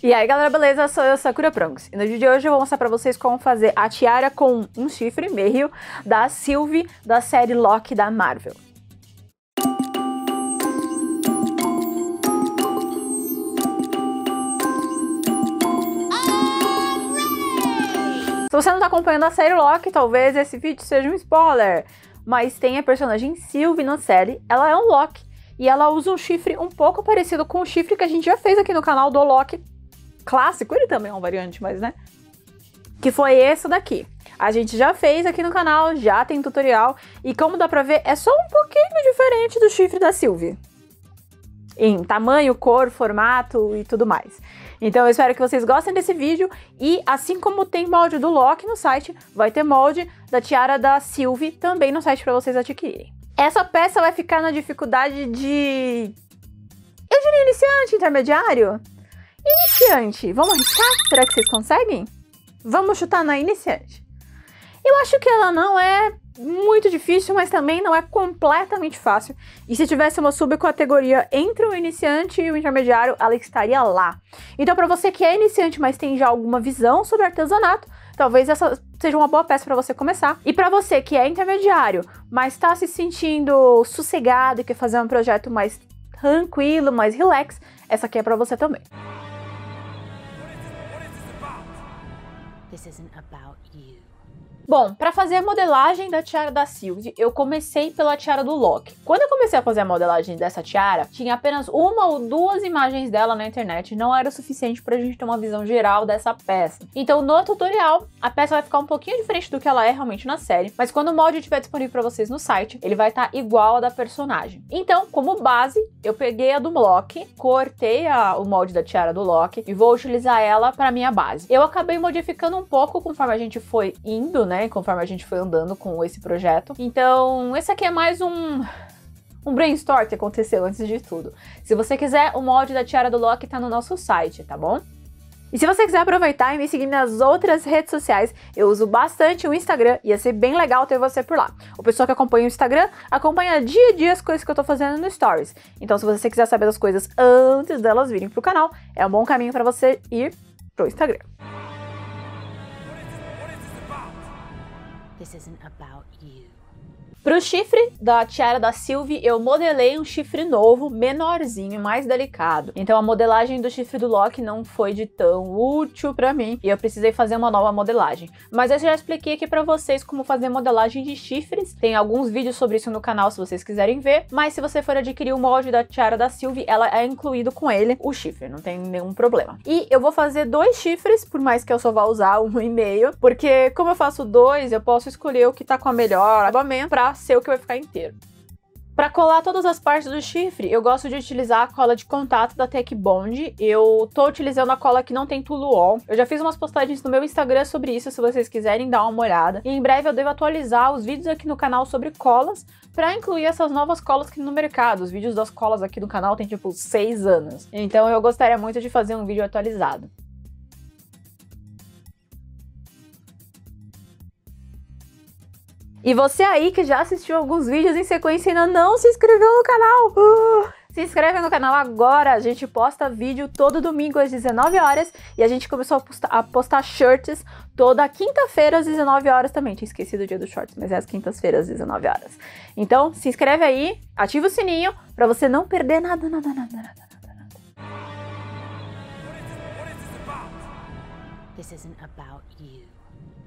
E aí galera, beleza? Sou eu, Sakura Pranks. E no vídeo de hoje eu vou mostrar pra vocês como fazer a tiara com um chifre meio da Sylvie da série Loki da Marvel. Se você não tá acompanhando a série Loki, talvez esse vídeo seja um spoiler, mas tem a personagem Sylvie na série, ela é um Loki, e ela usa um chifre um pouco parecido com o chifre que a gente já fez aqui no canal do Loki clássico, ele também é uma variante, mas né? Que foi esse daqui. A gente já fez aqui no canal, já tem tutorial, e como dá pra ver, é só um pouquinho diferente do chifre da Sylvie. Em tamanho, cor, formato e tudo mais. Então eu espero que vocês gostem desse vídeo, e assim como tem molde do Loki no site, vai ter molde da tiara da Sylvie também no site pra vocês adquirirem. Essa peça vai ficar na dificuldade de... eu diria iniciante, intermediário? Iniciante. Vamos arriscar? Será que vocês conseguem? Vamos chutar na iniciante. Eu acho que ela não é muito difícil, mas também não é completamente fácil. E se tivesse uma subcategoria entre o iniciante e o intermediário, ela estaria lá. Então, para você que é iniciante, mas tem já alguma visão sobre artesanato, talvez essa seja uma boa peça para você começar. E para você que é intermediário, mas está se sentindo sossegado e quer fazer um projeto mais tranquilo, mais relax, essa aqui é para você também. This isn't about you. Bom, para fazer a modelagem da tiara da Sylvie, eu comecei pela tiara do Loki. Quando eu comecei a fazer a modelagem dessa tiara, tinha apenas uma ou duas imagens dela na internet, não era o suficiente pra gente ter uma visão geral dessa peça. Então no tutorial, a peça vai ficar um pouquinho diferente do que ela é realmente na série, mas quando o molde estiver disponível pra vocês no site, ele vai estar igual ao da personagem. Então, como base, eu peguei a do Loki, cortei o molde da tiara do Loki e vou utilizar ela pra minha base. Eu acabei modificando um pouco conforme a gente foi indo, né? Conforme a gente foi andando com esse projeto. Então, esse aqui é mais um brainstorm que aconteceu antes de tudo. Se você quiser, o molde da tiara do Loki tá no nosso site, tá bom? E se você quiser aproveitar e me seguir nas outras redes sociais, eu uso bastante o Instagram, ia ser bem legal ter você por lá. O pessoal que acompanha o Instagram, acompanha dia a dia as coisas que eu tô fazendo no Stories. Então, se você quiser saber das coisas antes delas virem pro canal, é um bom caminho pra você ir pro Instagram. This isn't about you. Pro chifre da tiara da Sylvie, eu modelei um chifre novo, menorzinho, mais delicado. Então a modelagem do chifre do Loki não foi de tão útil pra mim, e eu precisei fazer uma nova modelagem. Mas eu já expliquei aqui pra vocês como fazer modelagem de chifres. Tem alguns vídeos sobre isso no canal se vocês quiserem ver. Mas se você for adquirir o molde da tiara da Sylvie, ela é incluído com ele, o chifre, não tem nenhum problema. E eu vou fazer 2 chifres, por mais que eu só vá usar 1,5, porque como eu faço 2, eu posso escolher o que tá com a melhor acabamento pra ser o que vai ficar inteiro. Para colar todas as partes do chifre, eu gosto de utilizar a cola de contato da Tech Bond. Eu tô utilizando a cola que não tem tuluol. Eu já fiz umas postagens no meu Instagram sobre isso, se vocês quiserem dar uma olhada. E em breve eu devo atualizar os vídeos aqui no canal sobre colas, para incluir essas novas colas que tem no mercado. Os vídeos das colas aqui do canal tem tipo 6 anos. Então eu gostaria muito de fazer um vídeo atualizado. E você aí que já assistiu alguns vídeos em sequência e ainda não se inscreveu no canal, se inscreve no canal agora. A gente posta vídeo todo domingo às 19 horas e a gente começou a postar shorts toda quinta-feira às 19 horas também. Tinha esquecido o dia dos shorts, mas é às quintas-feiras às 19 horas. Então se inscreve aí, ativa o sininho pra você não perder nada. This isn't about you.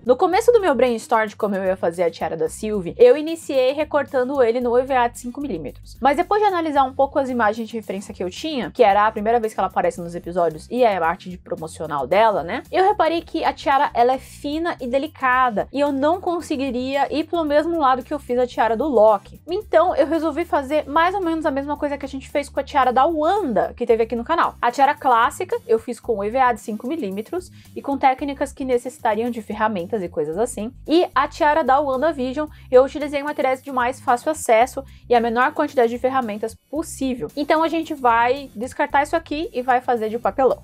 No começo do meu brainstorm de como eu ia fazer a tiara da Sylvie, eu iniciei recortando ele no EVA de 5mm. Mas depois de analisar um pouco as imagens de referência que eu tinha, que era a primeira vez que ela aparece nos episódios e a arte de promocional dela, né? Eu reparei que a tiara, ela é fina e delicada, e eu não conseguiria ir pelo mesmo lado que eu fiz a tiara do Loki. Então eu resolvi fazer mais ou menos a mesma coisa que a gente fez com a tiara da Wanda, que teve aqui no canal. A tiara clássica eu fiz com o EVA de 5mm e com técnicas que necessitariam de ferramentas e coisas assim. E a tiara da WandaVision, eu utilizei materiais de mais fácil acesso e a menor quantidade de ferramentas possível. Então a gente vai descartar isso aqui e vai fazer de papelão.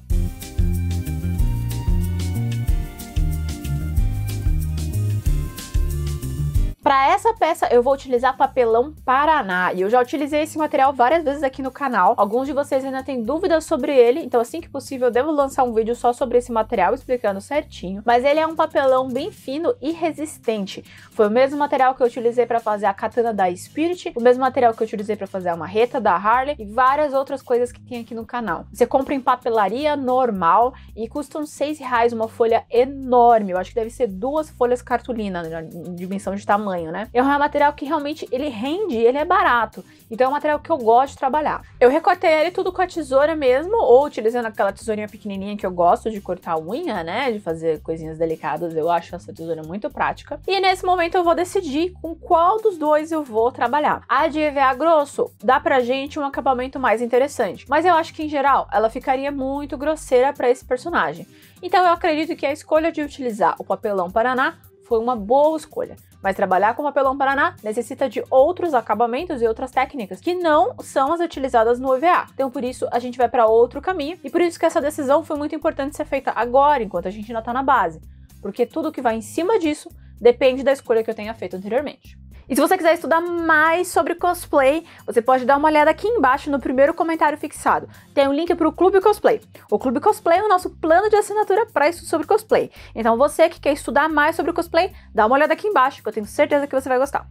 Para essa peça eu vou utilizar papelão Paraná, e eu já utilizei esse material várias vezes aqui no canal. Alguns de vocês ainda têm dúvidas sobre ele, então assim que possível eu devo lançar um vídeo só sobre esse material explicando certinho. Mas ele é um papelão bem fino e resistente. Foi o mesmo material que eu utilizei para fazer a katana da Spirit, o mesmo material que eu utilizei para fazer a marreta da Harley e várias outras coisas que tem aqui no canal. Você compra em papelaria normal e custa uns R$6 uma folha enorme. Eu acho que deve ser 2 folhas cartolina, em dimensão de tamanho, né? É um material que realmente ele rende, ele é barato. Então é um material que eu gosto de trabalhar. Eu recortei ele tudo com a tesoura mesmo, ou utilizando aquela tesourinha pequenininha que eu gosto de cortar unha, né? De fazer coisinhas delicadas. Eu acho essa tesoura muito prática. E nesse momento eu vou decidir com qual dos dois eu vou trabalhar. A de EVA grosso dá pra gente um acabamento mais interessante, mas eu acho que em geral ela ficaria muito grosseira para esse personagem. Então eu acredito que a escolha de utilizar o papelão Paraná foi uma boa escolha. Mas trabalhar com papelão Paraná necessita de outros acabamentos e outras técnicas que não são as utilizadas no EVA. Então por isso a gente vai para outro caminho, e por isso que essa decisão foi muito importante ser feita agora, enquanto a gente ainda tá na base. Porque tudo que vai em cima disso depende da escolha que eu tenha feito anteriormente. E se você quiser estudar mais sobre cosplay, você pode dar uma olhada aqui embaixo no primeiro comentário fixado. Tem um link para o Clube Cosplay. O Clube Cosplay é o nosso plano de assinatura para estudo sobre cosplay. Então você que quer estudar mais sobre cosplay, dá uma olhada aqui embaixo, que eu tenho certeza que você vai gostar.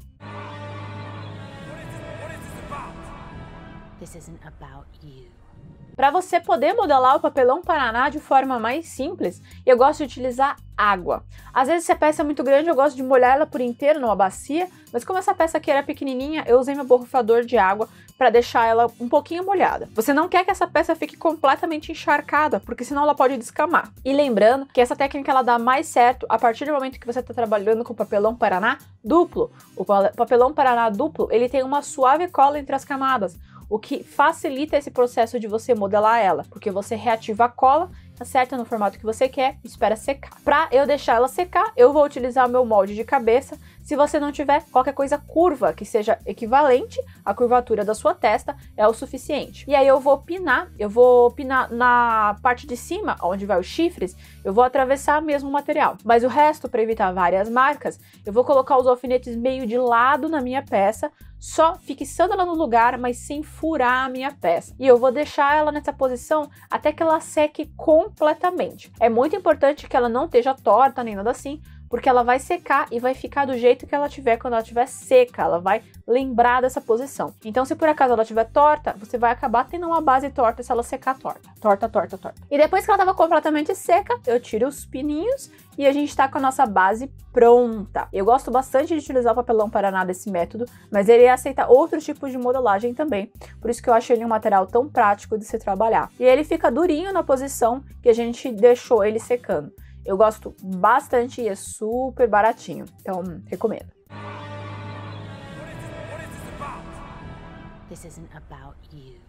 This isn't about you. Para você poder modelar o papelão Paraná de forma mais simples, eu gosto de utilizar água. Às vezes, se a peça é muito grande, eu gosto de molhar ela por inteiro numa bacia, mas como essa peça aqui era pequenininha, eu usei meu borrifador de água para deixar ela um pouquinho molhada. Você não quer que essa peça fique completamente encharcada, porque senão ela pode descamar. E lembrando que essa técnica ela dá mais certo a partir do momento que você está trabalhando com o papelão Paraná duplo. O papelão Paraná duplo, ele tem uma suave cola entre as camadas, o que facilita esse processo de você modelar ela, porque você reativa a cola, acerta no formato que você quer e espera secar. Para eu deixar ela secar, eu vou utilizar o meu molde de cabeça. Se você não tiver qualquer coisa curva que seja equivalente à curvatura da sua testa, é o suficiente. E aí eu vou pinar na parte de cima, onde vai os chifres, eu vou atravessar mesmo o material. Mas o resto, para evitar várias marcas, eu vou colocar os alfinetes meio de lado na minha peça, só fixando ela no lugar, mas sem furar a minha peça. E eu vou deixar ela nessa posição até que ela seque completamente. É muito importante que ela não esteja torta nem nada assim, porque ela vai secar e vai ficar do jeito que ela tiver quando ela estiver seca, ela vai lembrar dessa posição. Então, se por acaso ela estiver torta, você vai acabar tendo uma base torta se ela secar torta. Torta. E depois que ela estava completamente seca, eu tiro os pininhos e a gente tá com a nossa base pronta. Eu gosto bastante de utilizar o papelão Paraná desse método, mas ele aceita outros tipos de modelagem também, por isso que eu acho ele um material tão prático de se trabalhar. E ele fica durinho na posição que a gente deixou ele secando. Eu gosto bastante e é super baratinho, então recomendo. This isn't about you.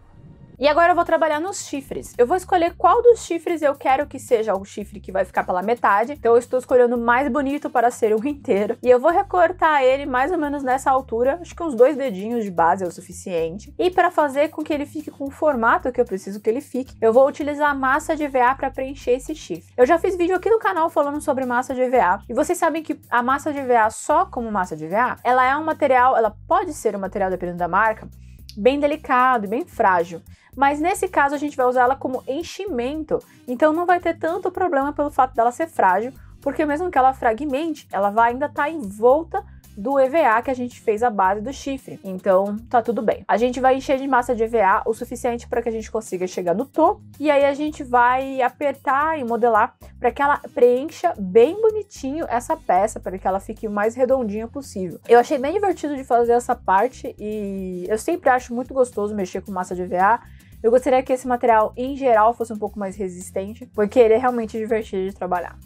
E agora eu vou trabalhar nos chifres. Eu vou escolher qual dos chifres eu quero que seja o chifre que vai ficar pela metade. Então eu estou escolhendo o mais bonito para ser o inteiro. E eu vou recortar ele mais ou menos nessa altura. Acho que uns 2 dedinhos de base é o suficiente. E para fazer com que ele fique com o formato que eu preciso que ele fique, eu vou utilizar massa de EVA para preencher esse chifre. Eu já fiz vídeo aqui no canal falando sobre massa de EVA. E vocês sabem que a massa de EVA só como massa de EVA, ela é um material, ela pode ser um material, dependendo da marca, bem delicado e bem frágil. Mas nesse caso a gente vai usar ela como enchimento, então não vai ter tanto problema pelo fato dela ser frágil, porque mesmo que ela fragmente, ela vai ainda estar em volta do EVA que a gente fez a base do chifre, então tá tudo bem. A gente vai encher de massa de EVA o suficiente para que a gente consiga chegar no topo, e aí a gente vai apertar e modelar para que ela preencha bem bonitinho essa peça, para que ela fique o mais redondinha possível. Eu achei bem divertido de fazer essa parte e eu sempre acho muito gostoso mexer com massa de EVA. Eu gostaria que esse material, em geral, fosse um pouco mais resistente, porque ele é realmente divertido de trabalhar.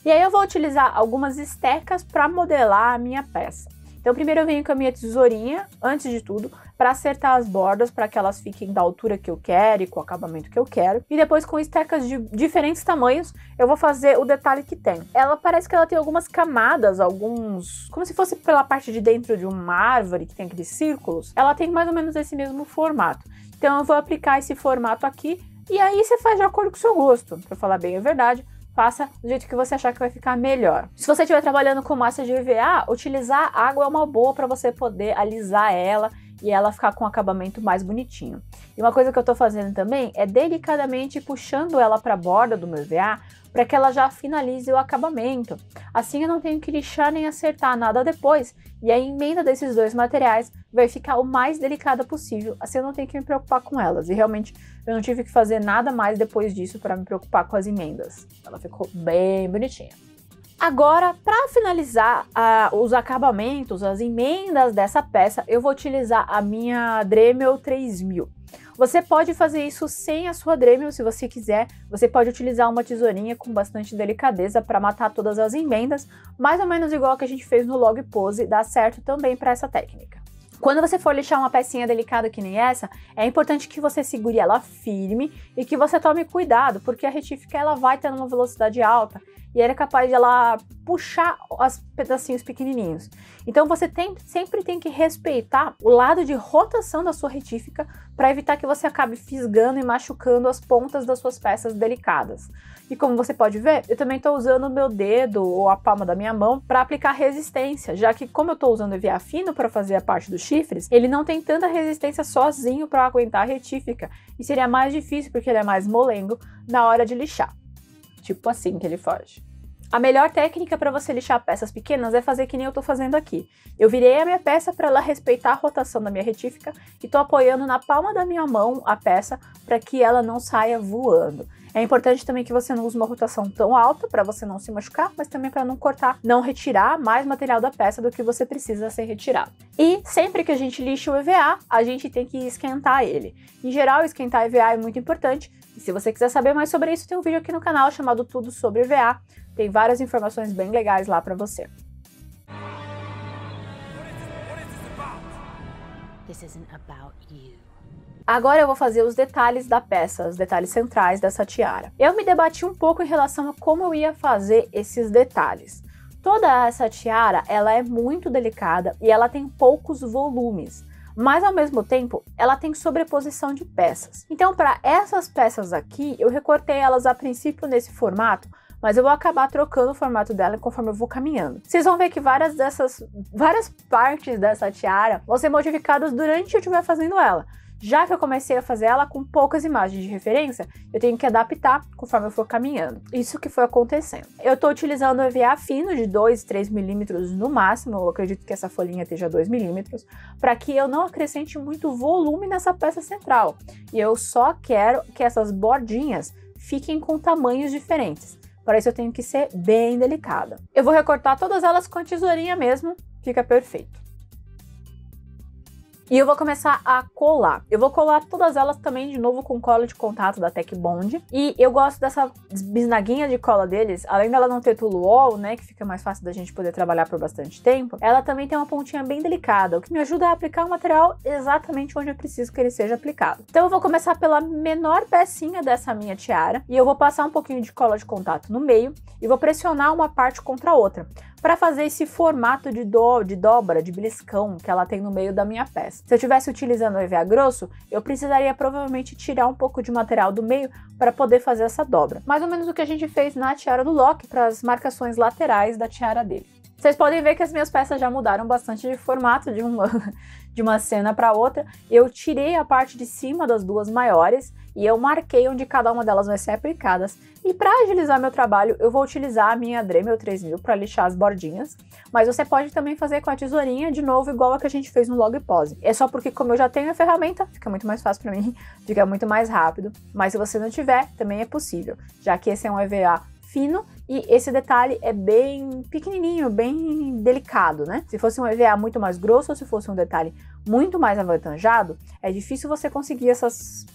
E aí eu vou utilizar algumas estecas para modelar a minha peça. Então primeiro eu venho com a minha tesourinha, antes de tudo, para acertar as bordas, para que elas fiquem da altura que eu quero e com o acabamento que eu quero. E depois com estecas de diferentes tamanhos, eu vou fazer o detalhe que tem. Ela parece que ela tem algumas camadas, como se fosse pela parte de dentro de uma árvore, que tem aqueles círculos. Ela tem mais ou menos esse mesmo formato. Então eu vou aplicar esse formato aqui, e aí você faz de acordo com o seu gosto. Para falar bem a verdade, faça do jeito que você achar que vai ficar melhor. Se você estiver trabalhando com massa de EVA, utilizar água é uma boa para você poder alisar ela e ela ficar com um acabamento mais bonitinho. E uma coisa que eu tô fazendo também é delicadamente puxando ela para a borda do meu EVA para que ela já finalize o acabamento. Assim eu não tenho que lixar nem acertar nada depois, e a emenda desses dois materiais vai ficar o mais delicada possível, assim eu não tenho que me preocupar com elas. E realmente eu não tive que fazer nada mais depois disso para me preocupar com as emendas. Ela ficou bem bonitinha. Agora, para finalizar os acabamentos, as emendas dessa peça, eu vou utilizar a minha Dremel 3000. Você pode fazer isso sem a sua Dremel, se você quiser. Você pode utilizar uma tesourinha com bastante delicadeza para matar todas as emendas, mais ou menos igual que a gente fez no log pose, dá certo também para essa técnica. Quando você for lixar uma pecinha delicada que nem essa, é importante que você segure ela firme e que você tome cuidado, porque a retífica ela vai ter uma velocidade alta e ela é capaz de ela puxar os pedacinhos pequenininhos. Então você sempre tem que respeitar o lado de rotação da sua retífica para evitar que você acabe fisgando e machucando as pontas das suas peças delicadas. E como você pode ver, eu também estou usando o meu dedo ou a palma da minha mão para aplicar resistência, já que como eu estou usando EVA fino para fazer a parte dos chifres, ele não tem tanta resistência sozinho para aguentar a retífica e seria mais difícil porque ele é mais molengo na hora de lixar. Tipo assim que ele foge. A melhor técnica para você lixar peças pequenas é fazer que nem eu tô fazendo aqui. Eu virei a minha peça para ela respeitar a rotação da minha retífica e tô apoiando na palma da minha mão a peça para que ela não saia voando. É importante também que você não use uma rotação tão alta para você não se machucar, mas também para não cortar, não retirar mais material da peça do que você precisa ser retirado. E sempre que a gente lixa o EVA, a gente tem que esquentar ele. Em geral, esquentar EVA é muito importante. E se você quiser saber mais sobre isso, tem um vídeo aqui no canal chamado Tudo sobre EVA. Tem várias informações bem legais lá para você. This isn't about you. Agora eu vou fazer os detalhes da peça, os detalhes centrais dessa tiara. Eu me debati um pouco em relação a como eu ia fazer esses detalhes. Toda essa tiara, ela é muito delicada e ela tem poucos volumes. Mas ao mesmo tempo, ela tem sobreposição de peças. Então, para essas peças aqui, eu recortei elas a princípio nesse formato, mas eu vou acabar trocando o formato dela conforme eu vou caminhando. Vocês vão ver que várias partes dessa tiara vão ser modificadas durante eu estiver fazendo ela. Já que eu comecei a fazer ela com poucas imagens de referência, eu tenho que adaptar conforme eu for caminhando. Isso que foi acontecendo. Eu estou utilizando o EVA fino de 2, 3 milímetros no máximo, eu acredito que essa folhinha esteja 2 milímetros, para que eu não acrescente muito volume nessa peça central. E eu só quero que essas bordinhas fiquem com tamanhos diferentes. Para isso eu tenho que ser bem delicada. Eu vou recortar todas elas com a tesourinha mesmo, fica perfeito. E eu vou começar a colar. Eu vou colar todas elas também de novo com cola de contato da Tech Bond. E eu gosto dessa bisnaguinha de cola deles, além dela não ter toluol, né, que fica mais fácil da gente poder trabalhar por bastante tempo, ela também tem uma pontinha bem delicada, o que me ajuda a aplicar o material exatamente onde eu preciso que ele seja aplicado. Então eu vou começar pela menor pecinha dessa minha tiara, e eu vou passar um pouquinho de cola de contato no meio, e vou pressionar uma parte contra a outra, para fazer esse formato de dobra, de beliscão que ela tem no meio da minha peça. Se eu estivesse utilizando o EVA grosso, eu precisaria provavelmente tirar um pouco de material do meio para poder fazer essa dobra. Mais ou menos o que a gente fez na tiara do Loki para as marcações laterais da tiara dele. Vocês podem ver que as minhas peças já mudaram bastante de formato de uma cena para outra. Eu tirei a parte de cima das duas maiores e eu marquei onde cada uma delas vai ser aplicadas. E para agilizar meu trabalho, eu vou utilizar a minha Dremel 3000 para lixar as bordinhas, mas você pode também fazer com a tesourinha de novo, igual a que a gente fez no log pose. É só porque como eu já tenho a ferramenta, fica muito mais fácil para mim, fica muito mais rápido, mas se você não tiver, também é possível, já que esse é um EVA fino e esse detalhe é bem pequenininho, bem delicado, né? Se fosse um EVA muito mais grosso ou se fosse um detalhe muito mais avantajado, é difícil você conseguir esses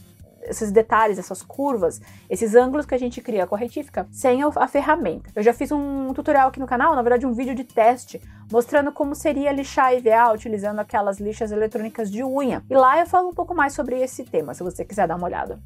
detalhes, essas curvas, esses ângulos que a gente cria com a retífica sem a ferramenta. Eu já fiz um tutorial aqui no canal, na verdade um vídeo de teste, mostrando como seria lixar EVA utilizando aquelas lixas eletrônicas de unha. E lá eu falo um pouco mais sobre esse tema, se você quiser dar uma olhada.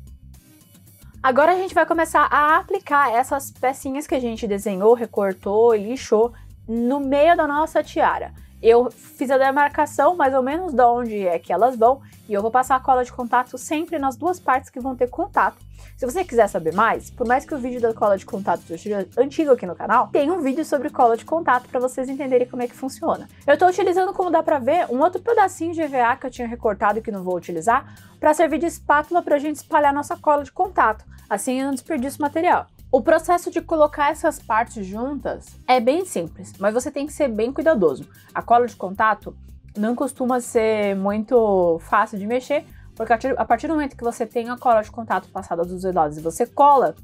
Agora a gente vai começar a aplicar essas pecinhas que a gente desenhou, recortou e lixou no meio da nossa tiara. eu fiz a demarcação mais ou menos de onde é que elas vão e eu vou passar a cola de contato sempre nas duas partes que vão ter contato. Se você quiser saber mais, por mais que o vídeo da cola de contato seja antigo aqui no canal, tem um vídeo sobre cola de contato para vocês entenderem como é que funciona. Eu estou utilizando, como dá para ver, um outro pedacinho de EVA que eu tinha recortado e que não vou utilizar para servir de espátula para a gente espalhar nossa cola de contato, assim eu não desperdiço material. O processo de colocar essas partes juntas é bem simples, mas você tem que ser bem cuidadoso. A cola de contato não costuma ser muito fácil de mexer, porque a partir do momento que você tem a cola de contato passada dos dois lados e você cola,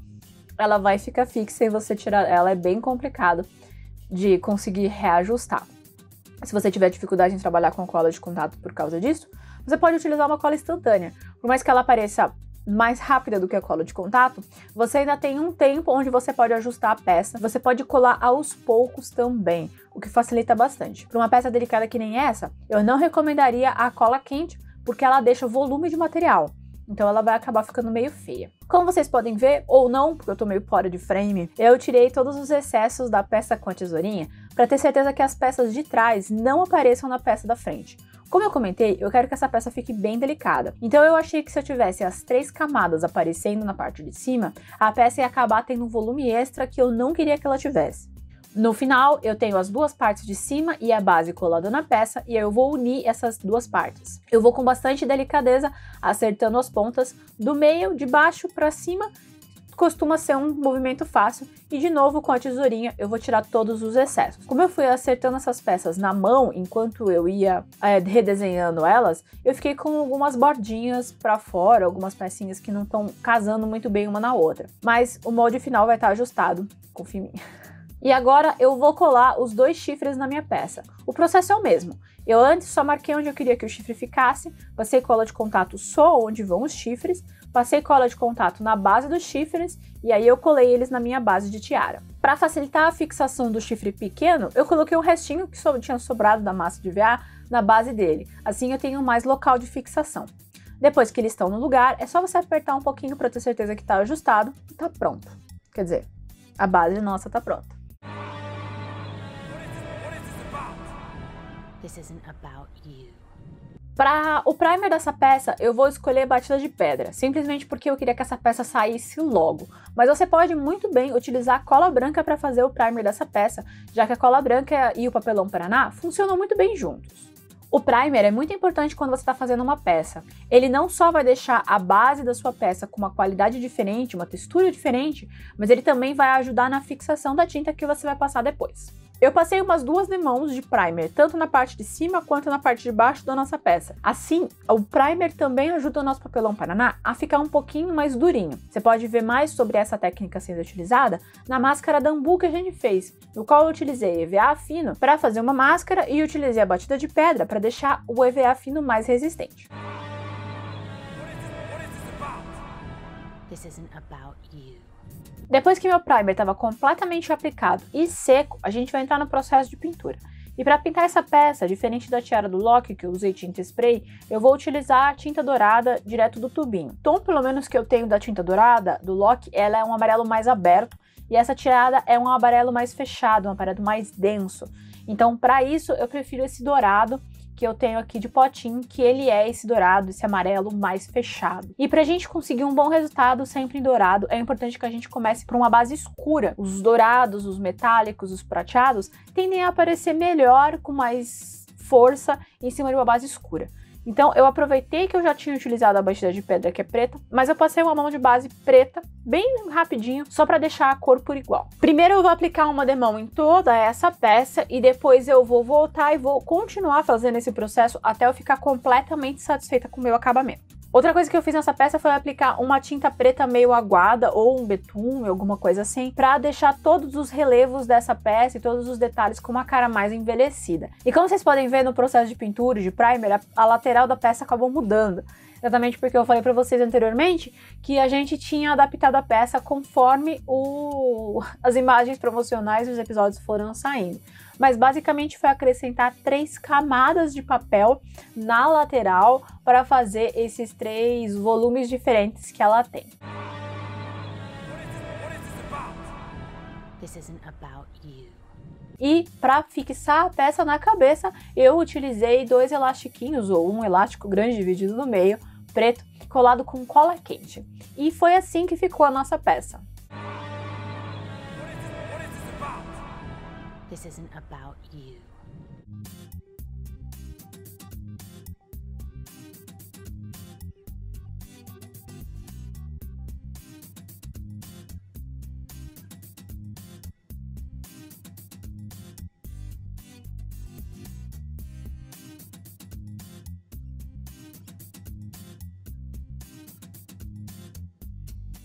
ela vai ficar fixa e você tirar ela é bem complicado de conseguir reajustar. Se você tiver dificuldade em trabalhar com cola de contato por causa disso, você pode utilizar uma cola instantânea. Por mais que ela pareça mais rápida do que a cola de contato, você ainda tem um tempo onde você pode ajustar a peça, você pode colar aos poucos também, o que facilita bastante. Para uma peça delicada que nem essa, eu não recomendaria a cola quente, porque ela deixa volume de material, então ela vai acabar ficando meio feia. Como vocês podem ver, ou não, porque eu tô meio fora de frame, eu tirei todos os excessos da peça com a tesourinha para ter certeza que as peças de trás não apareçam na peça da frente. Como eu comentei, eu quero que essa peça fique bem delicada, então eu achei que se eu tivesse as 3 camadas aparecendo na parte de cima, a peça ia acabar tendo um volume extra que eu não queria que ela tivesse. No final, eu tenho as duas partes de cima e a base colada na peça e eu vou unir essas duas partes. Eu vou com bastante delicadeza, acertando as pontas do meio, de baixo para cima, costuma ser um movimento fácil e de novo com a tesourinha eu vou tirar todos os excessos. Como eu fui acertando essas peças na mão enquanto eu ia redesenhando elas, eu fiquei com algumas bordinhas para fora, algumas pecinhas que não estão casando muito bem uma na outra. Mas o molde final vai estar ajustado, confia em mim. E agora eu vou colar os 2 chifres na minha peça. O processo é o mesmo. Eu antes só marquei onde eu queria que o chifre ficasse, passei cola de contato só onde vão os chifres, passei cola de contato na base dos chifres e aí eu colei eles na minha base de tiara. Para facilitar a fixação do chifre pequeno, eu coloquei um restinho que tinha sobrado da massa de EVA na base dele. Assim eu tenho mais local de fixação. Depois que eles estão no lugar, é só você apertar um pouquinho para ter certeza que está ajustado e tá pronto. Quer dizer, a base nossa tá pronta. This isn't about you. Para o primer dessa peça, eu vou escolher batida de pedra, simplesmente porque eu queria que essa peça saísse logo. Mas você pode muito bem utilizar cola branca para fazer o primer dessa peça, já que a cola branca e o papelão Paraná funcionam muito bem juntos. O primer é muito importante quando você está fazendo uma peça. Ele não só vai deixar a base da sua peça com uma qualidade diferente, uma textura diferente, mas ele também vai ajudar na fixação da tinta que você vai passar depois. Eu passei umas 2 demãos de primer, tanto na parte de cima quanto na parte de baixo da nossa peça. Assim, o primer também ajuda o nosso papelão Paraná a ficar um pouquinho mais durinho. Você pode ver mais sobre essa técnica sendo utilizada na máscara Dambu que a gente fez, no qual eu utilizei EVA fino para fazer uma máscara e utilizei a batida de pedra para deixar o EVA fino mais resistente. This isn't about you. Depois que meu primer estava completamente aplicado e seco, a gente vai entrar no processo de pintura. E para pintar essa peça, diferente da tiara do Loki, que eu usei tinta spray, eu vou utilizar a tinta dourada direto do tubinho. O tom, pelo menos, que eu tenho da tinta dourada, do Loki, ela é um amarelo mais aberto, e essa tirada é um amarelo mais fechado, um amarelo mais denso. Então, para isso, eu prefiro esse dourado, que eu tenho aqui de potinho, que ele é esse dourado, esse amarelo mais fechado. E pra gente conseguir um bom resultado sempre em dourado, é importante que a gente comece por uma base escura. Os dourados, os metálicos, os prateados tendem a aparecer melhor, com mais força, em cima de uma base escura. Então eu aproveitei que eu já tinha utilizado a batida de pedra que é preta, mas eu passei uma mão de base preta, bem rapidinho, só para deixar a cor por igual. Primeiro eu vou aplicar uma demão em toda essa peça e depois eu vou voltar e vou continuar fazendo esse processo até eu ficar completamente satisfeita com o meu acabamento. Outra coisa que eu fiz nessa peça foi aplicar uma tinta preta meio aguada ou um betume, alguma coisa assim, para deixar todos os relevos dessa peça e todos os detalhes com uma cara mais envelhecida. E como vocês podem ver no processo de pintura e de primer, a lateral da peça acabou mudando. Exatamente porque eu falei para vocês anteriormente que a gente tinha adaptado a peça conforme as imagens promocionais dos episódios foram saindo. Mas basicamente foi acrescentar 3 camadas de papel na lateral para fazer esses 3 volumes diferentes que ela tem. This isn't about you. E para fixar a peça na cabeça, eu utilizei 2 elastiquinhos, ou um elástico grande dividido no meio, preto, colado com cola quente. E foi assim que ficou a nossa peça. This isn't about you.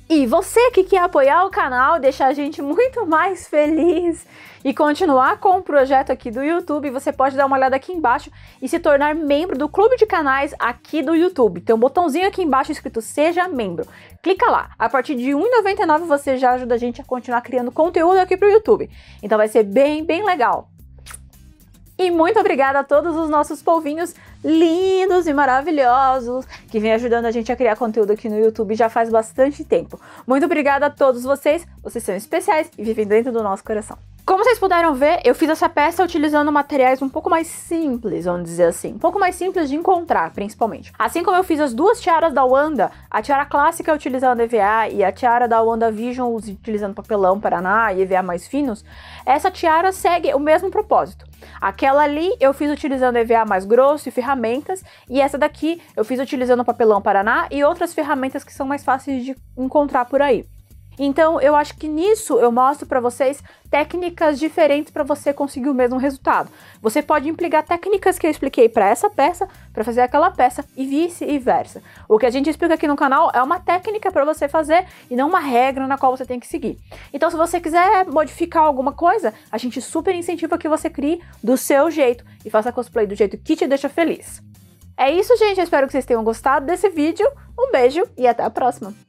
E você que quer apoiar o canal, deixar a gente muito mais feliz e continuar com o projeto aqui do YouTube, você pode dar uma olhada aqui embaixo e se tornar membro do clube de canais aqui do YouTube. Tem um botãozinho aqui embaixo escrito Seja Membro. Clica lá. A partir de R$ 1,99 você já ajuda a gente a continuar criando conteúdo aqui pro YouTube. Então vai ser bem legal. E muito obrigada a todos os nossos polvinhos lindos e maravilhosos que vem ajudando a gente a criar conteúdo aqui no YouTube já faz bastante tempo. Muito obrigada a todos vocês são especiais e vivem dentro do nosso coração. Como vocês puderam ver, eu fiz essa peça utilizando materiais um pouco mais simples, vamos dizer assim. Um pouco mais simples de encontrar, principalmente. Assim como eu fiz as 2 tiaras da Wanda, a tiara clássica utilizando EVA e a tiara da WandaVision utilizando papelão Paraná e EVA mais finos, essa tiara segue o mesmo propósito. Aquela ali eu fiz utilizando EVA mais grosso e ferramentas, e essa daqui eu fiz utilizando papelão Paraná e outras ferramentas que são mais fáceis de encontrar por aí. Então eu acho que nisso eu mostro para vocês técnicas diferentes para você conseguir o mesmo resultado. Você pode implicar técnicas que eu expliquei para essa peça, para fazer aquela peça e vice-versa. O que a gente explica aqui no canal é uma técnica para você fazer e não uma regra na qual você tem que seguir. Então se você quiser modificar alguma coisa, a gente super incentiva que você crie do seu jeito e faça cosplay do jeito que te deixa feliz. É isso, gente. Eu espero que vocês tenham gostado desse vídeo. Um beijo e até a próxima!